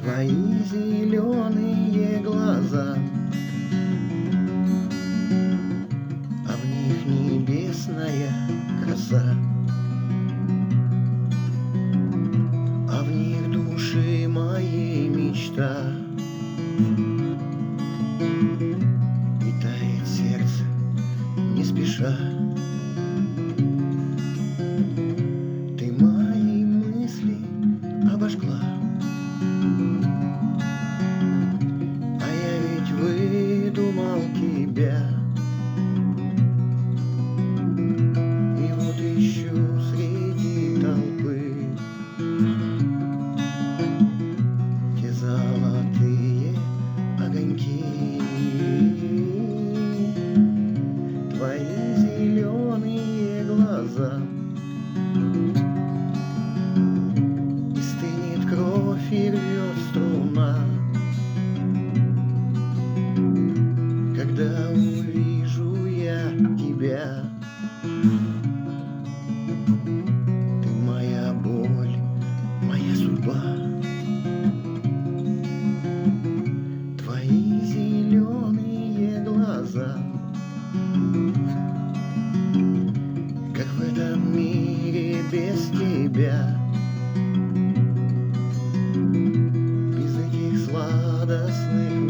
Твои зеленые глаза, а в них небесная краса, а в них души моей мечта. И тает сердце не спеша. Ты мои мысли обожгла, а я ведь выдумал тебя. И вот ищу среди толпы те золотые огоньки. Твои зеленые глаза, и стынет кровь и рвет струна, когда увижу я тебя. Ты моя боль, моя судьба. Твои зеленые глаза, как в этом мире без тебя, без этих сладостных